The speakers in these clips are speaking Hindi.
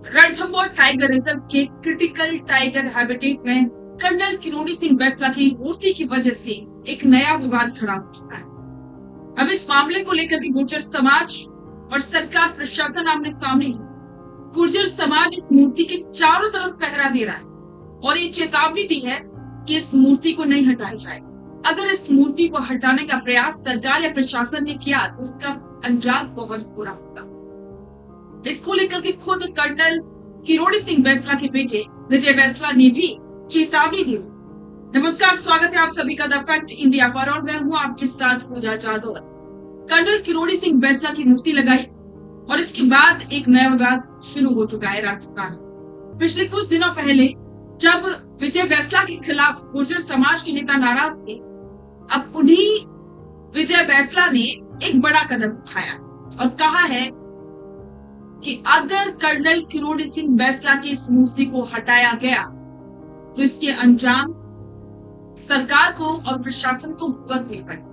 रणथंभौर टाइगर रिजर्व के क्रिटिकल टाइगर हैबिटेट में कर्नल किरोड़ी सिंह बैसला की मूर्ति की वजह से एक नया विवाद खड़ा हो चुका है। अब इस मामले को लेकर के गुर्जर समाज और सरकार प्रशासन आमने सामने है। गुर्जर समाज इस मूर्ति के चारों तरफ पहरा दे रहा है और ये चेतावनी दी है कि इस मूर्ति को नहीं हटाया जाए। अगर इस मूर्ति को हटाने का प्रयास सरकार या प्रशासन ने किया तो इसका अंजाम बहुत बुरा होगा। इसको लेकर के खुद कर्नल किरोड़ी सिंह बैसला के बेटे विजय बैसला ने भी चेतावनी दी। नमस्कार, स्वागत है आप सभी का द फैक्ट इंडिया पर और मैं हूं आपके साथ पूजा जादौर। कर्नल किरोड़ी सिंह बैसला की मूर्ति लगाई और इसके बाद एक नया विवाद शुरू हो चुका है राजस्थान। पिछले कुछ दिनों पहले जब विजय बैसला के खिलाफ गुर्जर समाज के नेता नाराज थे, अब उन्हीं विजय बैसला ने एक बड़ा कदम उठाया और कहा है कि अगर कर्नल किरोड़ी सिंह बैसला की इस मूर्ति को हटाया गया तो इसके अंजाम सरकार को और प्रशासन को भुगतने पड़े।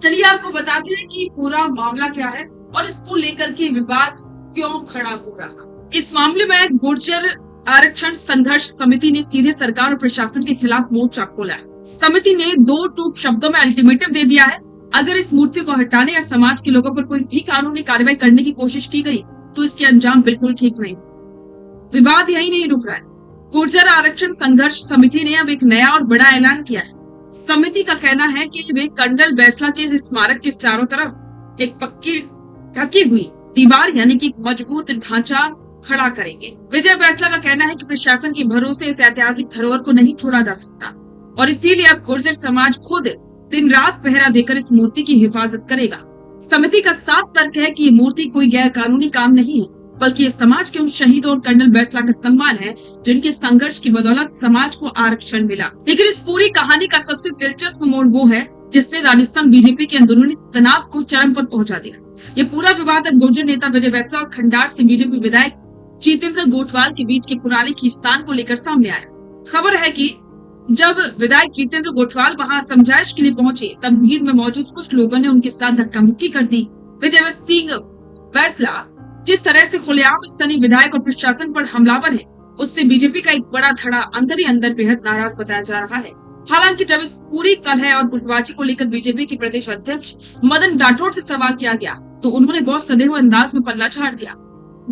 चलिए आपको बताते हैं कि पूरा मामला क्या है और इसको लेकर के विवाद क्यों खड़ा हो रहा। इस मामले में गुर्जर आरक्षण संघर्ष समिति ने सीधे सरकार और प्रशासन के खिलाफ मोर्चा खोला है। समिति ने 2 टूक शब्दों में अल्टीमेटम दे दिया है। अगर इस मूर्ति को हटाने या समाज के लोगों पर कोई भी कानूनी कार्रवाई करने की कोशिश की गई तो इसके अंजाम बिल्कुल ठीक नहीं। विवाद यही नहीं रुक रहा है। गुर्जर आरक्षण संघर्ष समिति ने अब एक नया और बड़ा ऐलान किया है। समिति का कहना है कि वे कर्नल बैसला के इस स्मारक के चारों तरफ एक पक्की ढकी हुई दीवार यानी कि मजबूत ढांचा खड़ा करेंगे। विजय बैसला का कहना है कि प्रशासन के भरोसे इस ऐतिहासिक धरोहर को नहीं छोड़ा जा सकता और इसीलिए अब गुर्जर समाज खुद दिन रात पहरा देकर इस मूर्ति की हिफाजत करेगा। समिति का साफ तर्क है कि ये मूर्ति कोई गैर कानूनी काम नहीं है, बल्कि ये समाज के उन शहीदों और कर्नल बैसला का सम्मान है जिनके संघर्ष की बदौलत समाज को आरक्षण मिला। लेकिन इस पूरी कहानी का सबसे दिलचस्प मोड़ वो है जिसने राजस्थान बीजेपी के अंदरूनी तनाव को चरम पर पहुंचा दिया। ये पूरा विवाद अब गुर्जर नेता विजय बैसला और खंडार से बीजेपी विधायक जितेंद्र गोठवाल के बीच के पुराने खींचतान को लेकर सामने आया। खबर है कि जब विधायक जितेंद्र गोठवाल वहां समझाइश के लिए पहुंचे तब भीड़ में मौजूद कुछ लोगों ने उनके साथ धक्का मुक्की कर दी। विजय सिंह बैसला जिस तरह से खुलेआम स्थानीय विधायक और प्रशासन पर हमलावर है, उससे बीजेपी का एक बड़ा धड़ा अंदर ही अंदर बेहद नाराज बताया जा रहा है। हालांकि जब इस पूरी कलह और गुटबाजी को लेकर बीजेपी के प्रदेश अध्यक्ष मदन राठौड़ से सवाल किया गया तो उन्होंने बहुत सधे हुए अंदाज में पल्ला झाड़ दिया।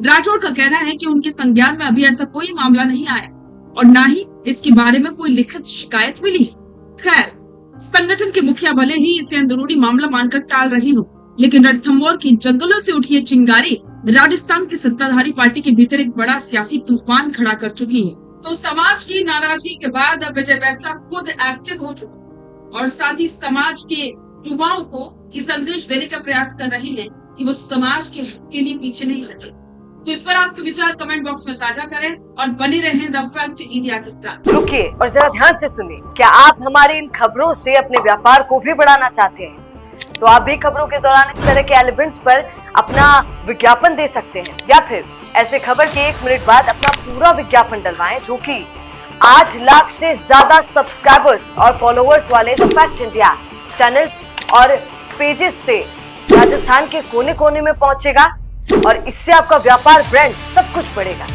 राठौड़ का कहना है कि उनके संज्ञान में अभी ऐसा कोई मामला नहीं आया और न ही इसके बारे में कोई लिखित शिकायत मिली है। खैर, संगठन के मुखिया भले ही इसे अंदरूनी मामला मानकर टाल रही हो, लेकिन रणथंभौर की जंगलों से उठी ये चिंगारी राजस्थान की सत्ताधारी पार्टी के भीतर एक बड़ा सियासी तूफान खड़ा कर चुकी है। तो समाज की नाराजगी के बाद अब विजय बैसला खुद एक्टिव हो चुका और साथ ही समाज के युवाओं को ये संदेश देने का प्रयास कर रही है कि वो समाज के हक के लिए पीछे नहीं हटे। तो इस पर आपके विचार कमेंट बॉक्स में साझा करें और बने रहें द फैक्ट इंडिया के साथ। रुकिए और जरा ध्यान से सुनिए। क्या आप हमारी इन खबरों से अपने व्यापार को भी बढ़ाना चाहते हैं? तो आप भी खबरों के दौरान इस तरह के एलिमेंट्स पर अपना विज्ञापन दे सकते हैं या फिर ऐसे खबर के 1 मिनट बाद अपना पूरा विज्ञापन डलवाएं, जो कि 8 लाख से ज्यादा सब्सक्राइबर्स और फॉलोअर्स वाले द फैक्ट इंडिया चैनल्स और पेजेस से राजस्थान के कोने कोने में पहुंचेगा और इससे आपका व्यापार, ब्रांड सब कुछ बढ़ेगा।